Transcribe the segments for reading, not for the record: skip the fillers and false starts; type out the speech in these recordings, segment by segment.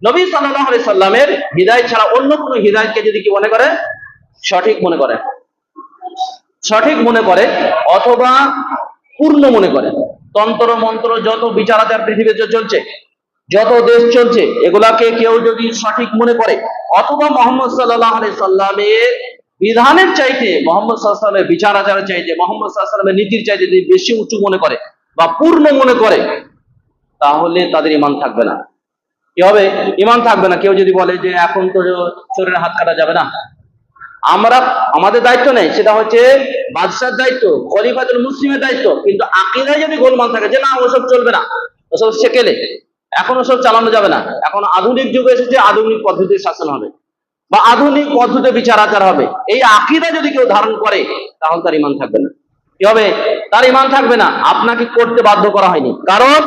নবী সাল্লাল্লাহু আলাইহি সাল্লামের হিদায়াত ছাড়া অন্য কোনো হিদায়াতকে যদি কি মনে করে, সঠিক মনে করে, সঠিক মনে করে অথবা পূর্ণ মনে করে, তন্ত্র মন্ত্র যত বিচার আচার পৃথিবীতে চলছে, যত দেশ চলছে, এগুলাকে কেউ যদি সঠিক মনে করে অথবা মুহাম্মদ সাল্লাল্লাহু আলাইহি সাল্লামের বিধানের চাইতে, মুহাম্মদ সাল্লাল্লাহু আলাইহি সাল্লামের বিচার আচারের চাইতে, মুহাম্মদ সাল্লাল্লাহু আলাইহি সাল্লামের নীতির চাইতে যদি বেশি উঁচু মনে করে বা পূর্ণ মনে করে, তাহলে তাদের ঈমান থাকবে না। কি হবে? ঈমান থাকবে না। কেউ যদি বলে যে এখন তো চোরের হাত কাটা যাবে না, আমাদের দায়িত্ব নেই, সেটা হচ্ছে বাদশার দায়িত্ব, খলিফাতুল মুসলিমের দায়িত্ব, কিন্তু আকীদায় যদি গোলমাল থাকে যে না ওসব চলবে না, ওসব সেকেলে, এখন ওসব চালানো যাবে না, এখন আধুনিক যুগে এসেছে, আধুনিক পদ্ধতির শাসন হবে বা আধুনিক পদ্ধতিতে বিচার আচার হবে, এই আকীদা যদি কেউ ধারণ করে, তাহলে তার ঈমান থাকবে না। কি হবে? তার ঈমান থাকবে না। আপনাকে করতে বাধ্য করা হয়নি, কারণ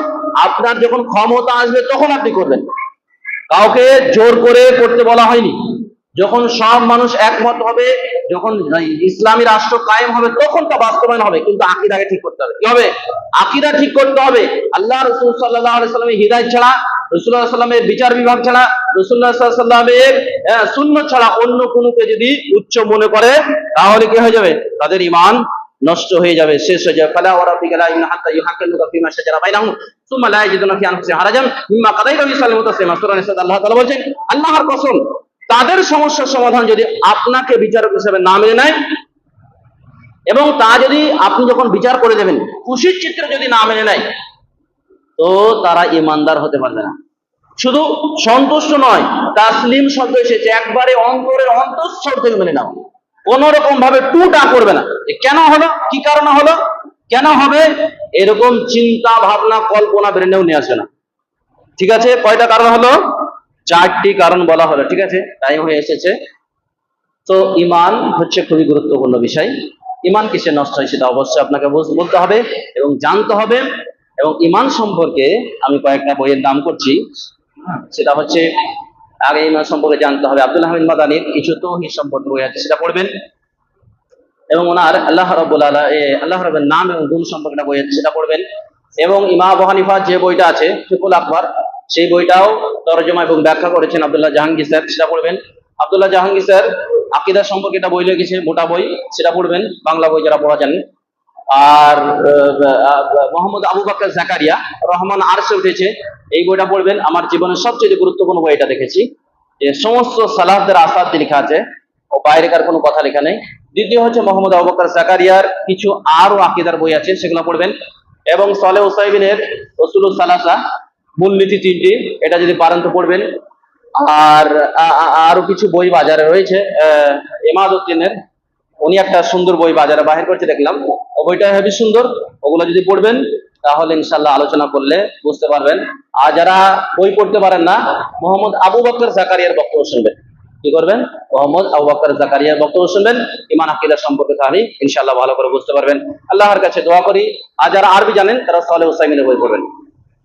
আপনার যখন ক্ষমতা আসবে তখন আপনি করবেন, কাউকে জোর করে করতে বলা হয়নি। যখন সব মানুষ একমত হবে, যখন ইসলামী রাষ্ট্র কায়েম হবে, তখন তা বাস্তবায়ন হবে, কিন্তু আকীদাকে ঠিক করতে হবে। কি হবে? আকীদা ঠিক করতে হবে। আল্লাহ রাসূল সাল্লাল্লাহু আলাইহি সাল্লামের হিদায়াত ছাড়া, রাসূলুল্লাহ সাল্লাল্লাহু আলাইহি সাল্লামের বিচার বিভাগ ছাড়া, রাসূলুল্লাহ সাল্লাল্লাহু আলাইহি সাল্লামের সুন্নাত ছাড়া অন্য কোনোকে যদি উচ্চ মনে করে, তাহলে কি হয়ে যাবে? তাদের ঈমান নষ্ট হয়ে যাবে, শেষ হয়ে যাবে। ফালা ওয়া রাব্বিকা লা ইলাহা হাত্তা ইউহাক্কিমুকা ফীমা শাজারা বাইনাহুম সুম্মা লা ইয়াজিদুনা ফি আনফুসিহিম হারাজান মিম্মা কাদাইতা ওয়া ইউসাল্লিমু তাসলিমা। সূরা নিসা আল্লাহ তাআলা বলেন, আল্লাহর কসম, তাদের সমস্যার সমাধান যদি আপনাকে বিচারক হিসেবে না মেনে নেয়, এবং তা যদি আপনি যখন বিচার করে দেবেন খুশির চিত্রে যদি না মেনে নেয়, তো তারা ঈমানদার হতে পারবে না। শুধু সন্তুষ্ট নয়, তাসলিম শব্দ এসেছে, একবারে অন্তরের অন্তঃস্থল থেকে মেনে নাও, কোন রকম ভাবে টুটা করবে না। কেন হলো, কি কারণে হলো, কেন হবে, এরকম চিন্তা ভাবনা কল্পনা ব্রেনেও নিয়ে আসে না। ঠিক আছে? কয়টা কারণ হলো? 4টি কারণ বলা হলো। ঠিক আছে, টাইম হয়ে এসেছে। তো ঈমান হচ্ছে খুবই গুরুত্বপূর্ণ বিষয়। ঈমান কিসে নষ্ট হয় সেটা অবশ্যই আপনাকে বলতে হবে এবং জানতে হবে। এবং ঈমান সম্পর্কে আমি কয়েকটা বইয়ের নাম করছি, সেটা হচ্ছে আগে ঈমান সম্পর্কে জানতে হবে। আব্দুল হামিদ মাদানির কিছু তাওহীদ সম্পর্কে বই আছে, সেটা পড়বেন। এবং ওনার আল্লাহ রাব্বের নাম এবং গুণ সম্পর্কে বই আছে, সেটা পড়বেন। এবং ইমাম আবু হানিফার যে বইটা আছে ফিকুল আকবার, সেই বইটাও তরজমা এবং ব্যাখ্যা করেছেন আব্দুল্লাহ জাহাঙ্গীর স্যার, সেটা পড়বেন। আব্দুল্লাহ জাহাঙ্গীর স্যার আকীদা সম্পর্কে একটা বই লিখেছে, মোটা বই, সেটা পড়বেন, বাংলা বই যারা পড়া জানেন। আর মোহাম্মদ আবু বকর জাকারিয়া, রহমান আরশে উঠেছে, এই বইটা পড়বেন। আমার জীবনের সবচেয়ে গুরুত্বপূর্ণ বই এটা দেখেছি, যে সমস্ত সালাফদের আসাদ লেখা আছে, ও বাইরেকার কোনো কথা লেখা নেই। দ্বিতীয় হচ্ছে মোহাম্মদ আবু বকর জাকারিয়ার কিছু আরো আকীদার বই আছে, সেগুলো পড়বেন। এবং সালেহ উসাইমিনের উসুলুস সালাসা, মূলনীতি 3টি, এটা যদি পারেন তো পড়বেন। আর আরো কিছু বই বাজারে রয়েছে, ইমাদউদ্দিনের, উনি একটা সুন্দর বই বাজারে বাহির করতে দেখলাম, ও বইটা হেবি সুন্দর। ওগুলো যদি পড়বেন তাহলে ইনশাআল্লাহ আলোচনা করলে বুঝতে পারবেন। আর যারা বই পড়তে পারেন না, মোহাম্মদ আবু বকর জাকারিয়ার বক্তব্য শুনবেন। কি করবেন? মোহাম্মদ আবু বকর জাকারিয়ার বক্তব্য শুনবেন, ঈমান আকীদা সম্পর্কে, তাহলে ইনশাআল্লাহ ভালো করে বুঝতে পারবেন। আল্লাহর কাছে দোয়া করি, আর যারা আরবি জানেন তারা সালেহ উসাইমিনের বই পড়বেন।